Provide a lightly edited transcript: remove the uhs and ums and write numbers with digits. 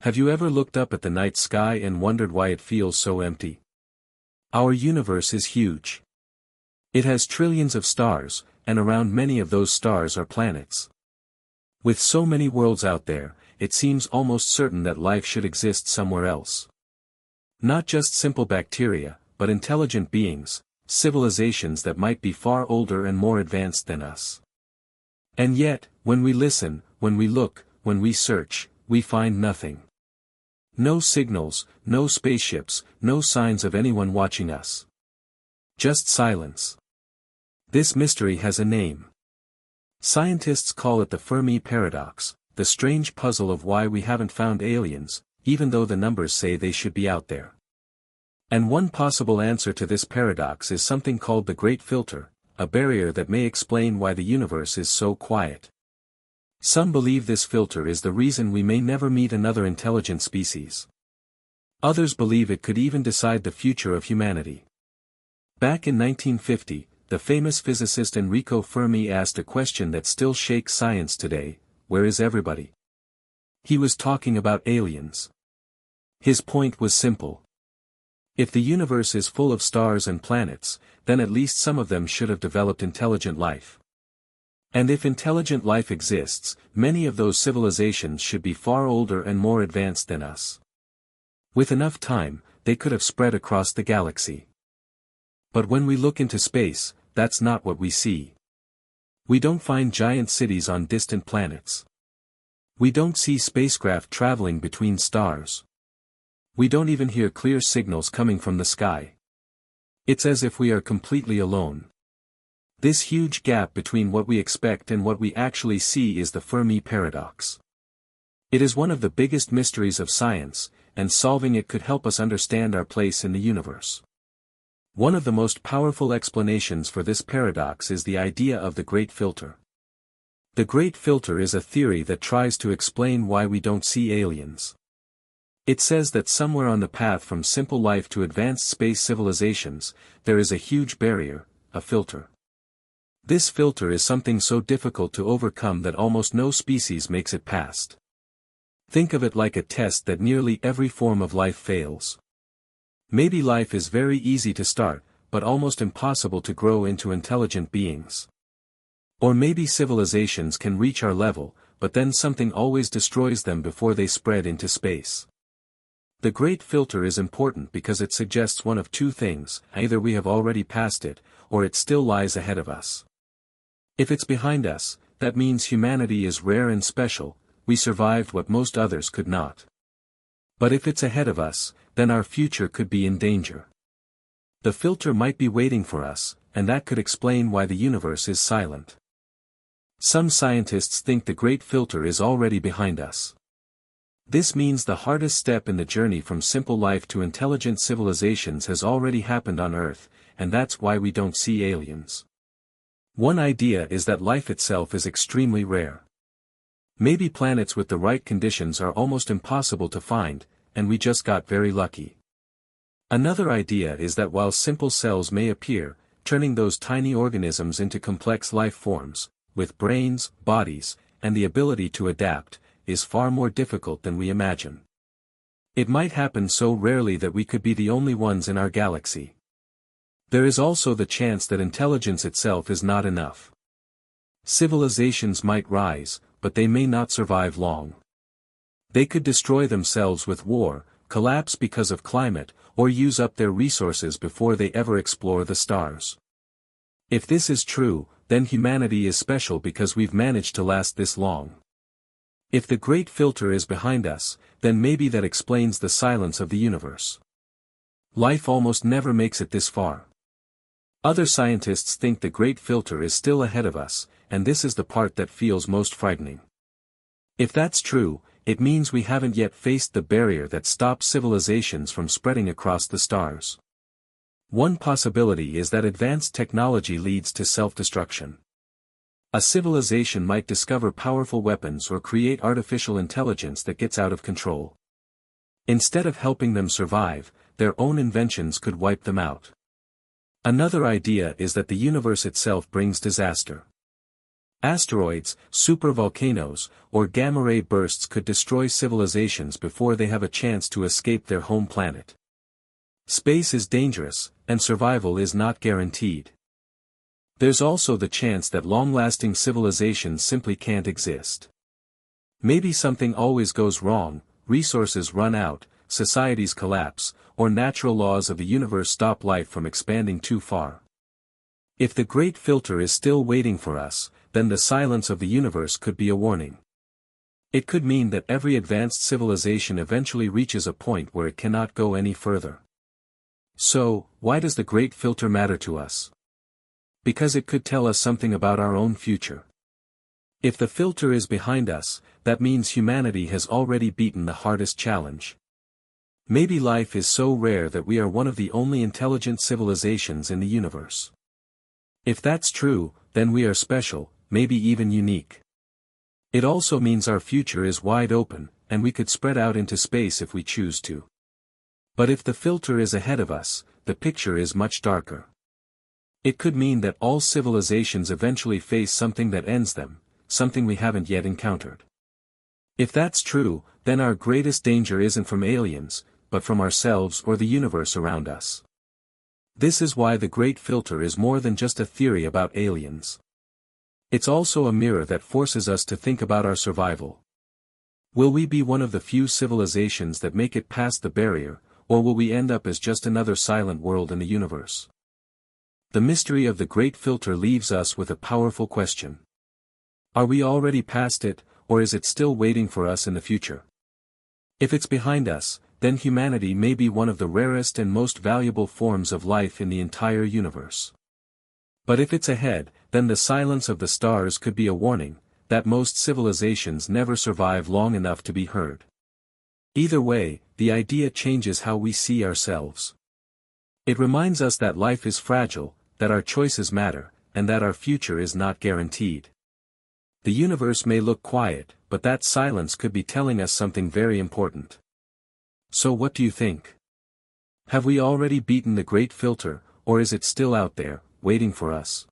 Have you ever looked up at the night sky and wondered why it feels so empty? Our universe is huge. It has trillions of stars, and around many of those stars are planets. With so many worlds out there, it seems almost certain that life should exist somewhere else. Not just simple bacteria, but intelligent beings, civilizations that might be far older and more advanced than us. And yet, when we listen, when we look, when we search, we find nothing. No signals, no spaceships, no signs of anyone watching us. Just silence. This mystery has a name. Scientists call it the Fermi Paradox, the strange puzzle of why we haven't found aliens, even though the numbers say they should be out there. And one possible answer to this paradox is something called the Great Filter, a barrier that may explain why the universe is so quiet. Some believe this filter is the reason we may never meet another intelligent species. Others believe it could even decide the future of humanity. Back in 1950, the famous physicist Enrico Fermi asked a question that still shakes science today: where is everybody? He was talking about aliens. His point was simple. If the universe is full of stars and planets, then at least some of them should have developed intelligent life. And if intelligent life exists, many of those civilizations should be far older and more advanced than us. With enough time, they could have spread across the galaxy. But when we look into space, that's not what we see. We don't find giant cities on distant planets. We don't see spacecraft traveling between stars. We don't even hear clear signals coming from the sky. It's as if we are completely alone. This huge gap between what we expect and what we actually see is the Fermi Paradox. It is one of the biggest mysteries of science, and solving it could help us understand our place in the universe. One of the most powerful explanations for this paradox is the idea of the Great Filter. The Great Filter is a theory that tries to explain why we don't see aliens. It says that somewhere on the path from simple life to advanced space civilizations, there is a huge barrier, a filter. This filter is something so difficult to overcome that almost no species makes it past. Think of it like a test that nearly every form of life fails. Maybe life is very easy to start, but almost impossible to grow into intelligent beings. Or maybe civilizations can reach our level, but then something always destroys them before they spread into space. The Great Filter is important because it suggests one of two things: either we have already passed it, or it still lies ahead of us. If it's behind us, that means humanity is rare and special, we survived what most others could not. But if it's ahead of us, then our future could be in danger. The filter might be waiting for us, and that could explain why the universe is silent. Some scientists think the Great Filter is already behind us. This means the hardest step in the journey from simple life to intelligent civilizations has already happened on Earth, and that's why we don't see aliens. One idea is that life itself is extremely rare. Maybe planets with the right conditions are almost impossible to find, and we just got very lucky. Another idea is that while simple cells may appear, turning those tiny organisms into complex life forms, with brains, bodies, and the ability to adapt, is far more difficult than we imagine. It might happen so rarely that we could be the only ones in our galaxy. There is also the chance that intelligence itself is not enough. Civilizations might rise, but they may not survive long. They could destroy themselves with war, collapse because of climate, or use up their resources before they ever explore the stars. If this is true, then humanity is special because we've managed to last this long. If the Great Filter is behind us, then maybe that explains the silence of the universe. Life almost never makes it this far. Other scientists think the Great Filter is still ahead of us, and this is the part that feels most frightening. If that's true, it means we haven't yet faced the barrier that stops civilizations from spreading across the stars. One possibility is that advanced technology leads to self-destruction. A civilization might discover powerful weapons or create artificial intelligence that gets out of control. Instead of helping them survive, their own inventions could wipe them out. Another idea is that the universe itself brings disaster. Asteroids, supervolcanoes, or gamma-ray bursts could destroy civilizations before they have a chance to escape their home planet. Space is dangerous, and survival is not guaranteed. There's also the chance that long-lasting civilizations simply can't exist. Maybe something always goes wrong, resources run out, societies collapse, or natural laws of the universe stop life from expanding too far. If the Great Filter is still waiting for us, then the silence of the universe could be a warning. It could mean that every advanced civilization eventually reaches a point where it cannot go any further. So, why does the Great Filter matter to us? Because it could tell us something about our own future. If the filter is behind us, that means humanity has already beaten the hardest challenge. Maybe life is so rare that we are one of the only intelligent civilizations in the universe. If that's true, then we are special, maybe even unique. It also means our future is wide open, and we could spread out into space if we choose to. But if the filter is ahead of us, the picture is much darker. It could mean that all civilizations eventually face something that ends them, something we haven't yet encountered. If that's true, then our greatest danger isn't from aliens, but from ourselves or the universe around us. This is why the Great Filter is more than just a theory about aliens. It's also a mirror that forces us to think about our survival. Will we be one of the few civilizations that make it past the barrier, or will we end up as just another silent world in the universe? The mystery of the Great Filter leaves us with a powerful question. Are we already past it, or is it still waiting for us in the future? If it's behind us, then humanity may be one of the rarest and most valuable forms of life in the entire universe. But if it's ahead, then the silence of the stars could be a warning, that most civilizations never survive long enough to be heard. Either way, the idea changes how we see ourselves. It reminds us that life is fragile, that our choices matter, and that our future is not guaranteed. The universe may look quiet, but that silence could be telling us something very important. So what do you think? Have we already beaten the Great Filter, or is it still out there, waiting for us?